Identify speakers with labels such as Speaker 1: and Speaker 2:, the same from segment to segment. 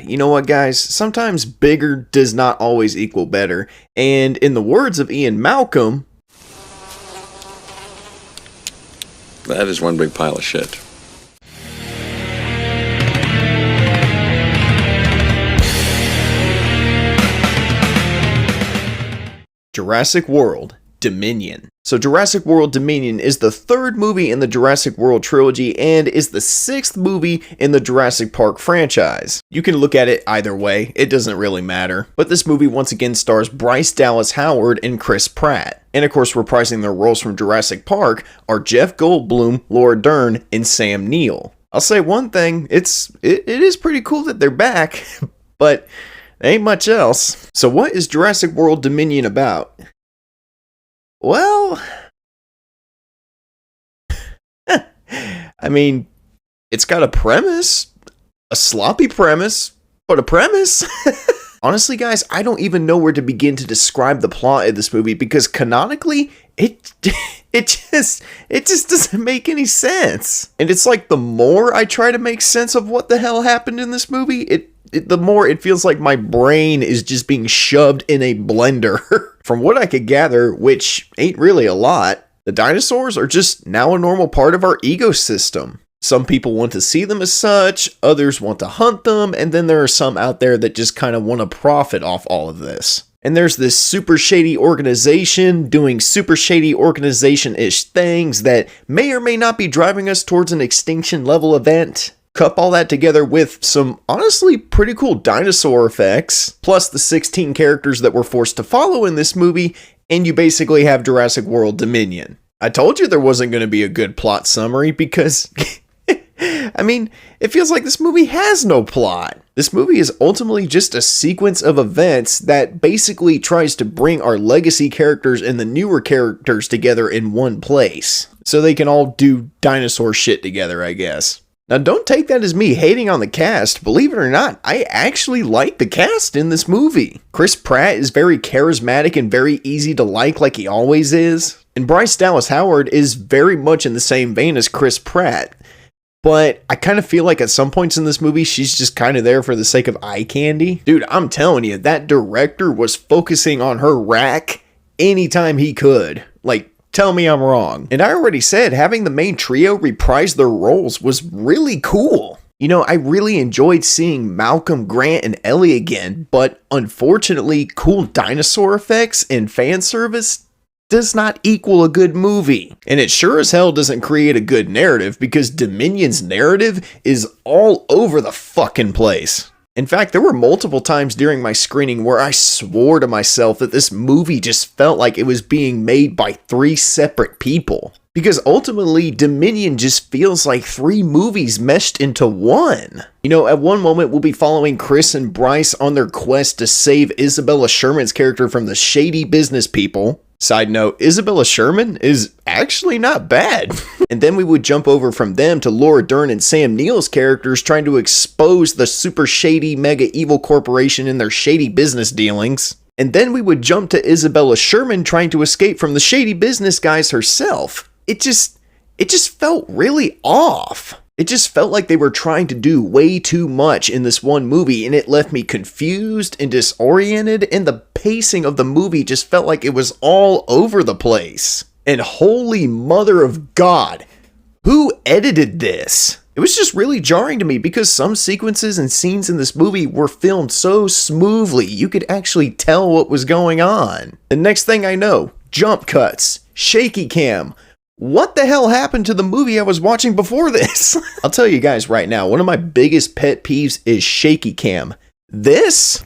Speaker 1: You know what, guys? Sometimes bigger does not always equal better. And in the words of Ian Malcolm,
Speaker 2: that is one big pile of shit.
Speaker 1: Jurassic World Dominion. So Jurassic World Dominion is the third movie in the Jurassic World Trilogy and is the sixth movie in the Jurassic Park franchise. You can look at it either way, it doesn't really matter. But this movie once again stars Bryce Dallas Howard and Chris Pratt. And of course reprising their roles from Jurassic Park are Jeff Goldblum, Laura Dern, and Sam Neill. I'll say one thing, it is pretty cool that they're back, but ain't much else. So what is Jurassic World Dominion about? Well, I mean, it's got a premise, a sloppy premise, but a premise. Honestly, guys, I don't even know where to begin to describe the plot of this movie because canonically, it just doesn't make any sense. And it's like the more I try to make sense of what the hell happened in this movie, the more it feels like my brain is just being shoved in a blender. From what I could gather, which ain't really a lot, the dinosaurs are just now a normal part of our ecosystem. Some people want to see them as such, others want to hunt them, and then there are some out there that just kind of want to profit off all of this. And there's this super shady organization doing super shady organization-ish things that may or may not be driving us towards an extinction level event. Cup all that together with some honestly pretty cool dinosaur effects, plus the 16 characters that we're forced to follow in this movie, and you basically have Jurassic World Dominion. I told you there wasn't going to be a good plot summary because, I mean, it feels like this movie has no plot. This movie is ultimately just a sequence of events that basically tries to bring our legacy characters and the newer characters together in one place, so they can all do dinosaur shit together, I guess. Now, don't take that as me hating on the cast. Believe it or not, I actually like the cast in this movie. Chris Pratt is very charismatic and very easy to like he always is. And Bryce Dallas Howard is very much in the same vein as Chris Pratt. But I kind of feel like at some points in this movie, she's just kind of there for the sake of eye candy. Dude, I'm telling you, that director was focusing on her rack anytime he could. Like, tell me I'm wrong. And I already said having the main trio reprise their roles was really cool. You know, I really enjoyed seeing Malcolm, Grant, and Ellie again, but unfortunately, cool dinosaur effects and fan service does not equal a good movie. And it sure as hell doesn't create a good narrative because Dominion's narrative is all over the fucking place. In fact, there were multiple times during my screening where I swore to myself that this movie just felt like it was being made by 3 separate people. Because ultimately, Dominion just feels like 3 movies meshed into one. You know, at one moment we'll be following Chris and Bryce on their quest to save Isabella Sherman's character from the shady business people. Side note, Isabella Sherman is actually not bad. And then we would jump over from them to Laura Dern and Sam Neill's characters trying to expose the super shady mega evil corporation and their shady business dealings. And then we would jump to Isabella Sherman trying to escape from the shady business guys herself. It just felt really off. It just felt like they were trying to do way too much in this one movie, and it left me confused and disoriented, and the pacing of the movie just felt like it was all over the place. And holy mother of God, who edited this? It was just really jarring to me because some sequences and scenes in this movie were filmed so smoothly, you could actually tell what was going on. The next thing I know, jump cuts, shaky cam. What the hell happened to the movie I was watching before this? I'll tell you guys right now, one of my biggest pet peeves is shaky cam. This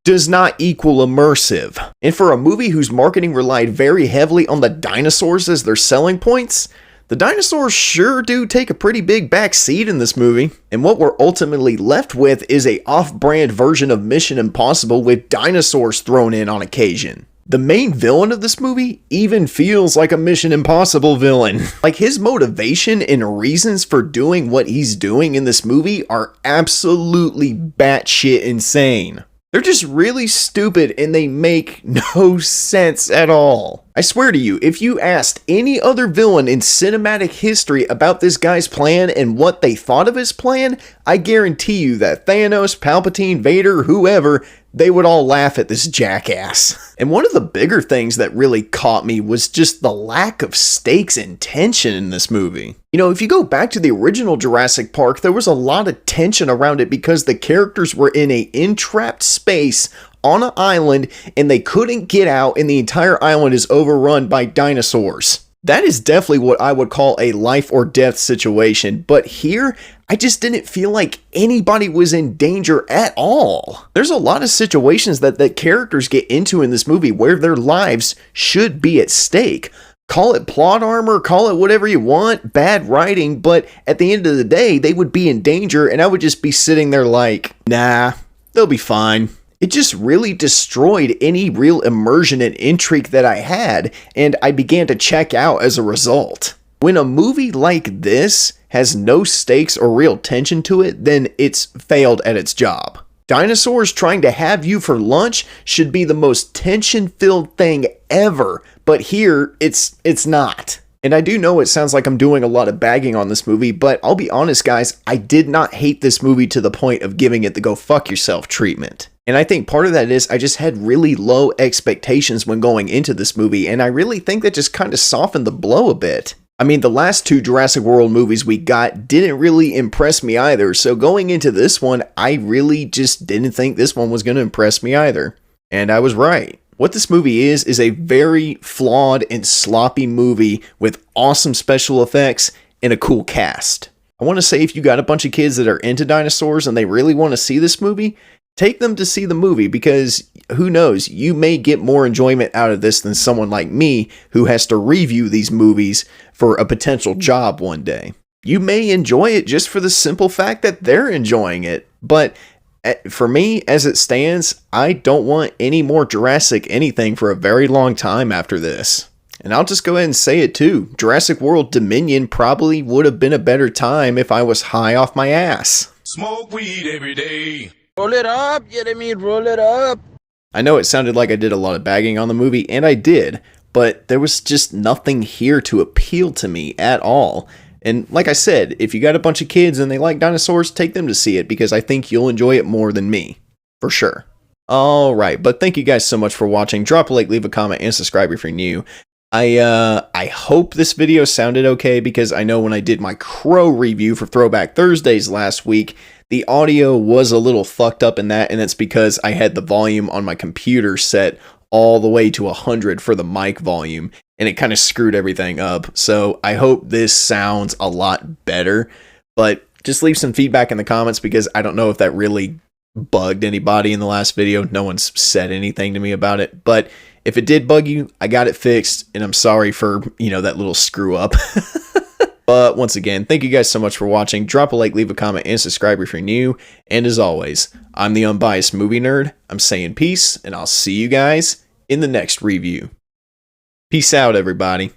Speaker 1: does not equal immersive. And for a movie whose marketing relied very heavily on the dinosaurs as their selling points, the dinosaurs sure do take a pretty big back seat in this movie. And what we're ultimately left with is a off-brand version of Mission Impossible with dinosaurs thrown in on occasion. The main villain of this movie even feels like a Mission Impossible villain. Like, his motivation and reasons for doing what he's doing in this movie are absolutely batshit insane. They're just really stupid and they make no sense at all. I swear to you, if you asked any other villain in cinematic history about this guy's plan and what they thought of his plan, I guarantee you that Thanos, Palpatine, Vader, whoever, they would all laugh at this jackass. And one of the bigger things that really caught me was just the lack of stakes and tension in this movie. You know, if you go back to the original Jurassic Park, there was a lot of tension around it because the characters were in a entrapped space on an island and they couldn't get out, and the entire island is overrun by dinosaurs. That is definitely what I would call a life or death situation, but here, I just didn't feel like anybody was in danger at all. There's a lot of situations that the characters get into in this movie where their lives should be at stake. Call it plot armor, call it whatever you want, bad writing, but at the end of the day, they would be in danger and I would just be sitting there like, nah, they'll be fine. It just really destroyed any real immersion and intrigue that I had, and I began to check out as a result. When a movie like this has no stakes or real tension to it, then it's failed at its job. Dinosaurs trying to have you for lunch should be the most tension-filled thing ever, but here, it's not. And I do know it sounds like I'm doing a lot of bagging on this movie, but I'll be honest guys, I did not hate this movie to the point of giving it the go fuck yourself treatment. And I think part of that is I just had really low expectations when going into this movie, and I really think that just kind of softened the blow a bit. I mean, the last two Jurassic World movies we got didn't really impress me either, so going into this one, I really just didn't think this one was going to impress me either. And I was right. What this movie is a very flawed and sloppy movie with awesome special effects and a cool cast. I want to say if you got a bunch of kids that are into dinosaurs and they really want to see this movie, take them to see the movie because who knows, you may get more enjoyment out of this than someone like me who has to review these movies for a potential job one day. You may enjoy it just for the simple fact that they're enjoying it, but for me, as it stands, I don't want any more Jurassic anything for a very long time after this. And I'll just go ahead and say it too. Jurassic World Dominion probably would have been a better time if I was high off my ass.
Speaker 3: Smoke weed every day.
Speaker 4: Roll it up, Jeremy, roll it up.
Speaker 1: I know it sounded like I did a lot of bagging on the movie, and I did, but there was just nothing here to appeal to me at all. And like I said, if you got a bunch of kids and they like dinosaurs, take them to see it because I think you'll enjoy it more than me. For sure. Alright, but thank you guys so much for watching. Drop a like, leave a comment, and subscribe if you're new. I hope this video sounded okay because I know when I did my Crow review for Throwback Thursdays last week, the audio was a little fucked up in that, and it's because I had the volume on my computer set all the way to 100 for the mic volume, and it kind of screwed everything up. So I hope this sounds a lot better, but just leave some feedback in the comments because I don't know if that really bugged anybody in the last video. No one's said anything to me about it, but if it did bug you, I got it fixed, and I'm sorry for, that little screw up. But once again, thank you guys so much for watching. Drop a like, leave a comment, and subscribe if you're new. And as always, I'm the Unbiased Movie Nerd. I'm saying peace, and I'll see you guys in the next review. Peace out, everybody.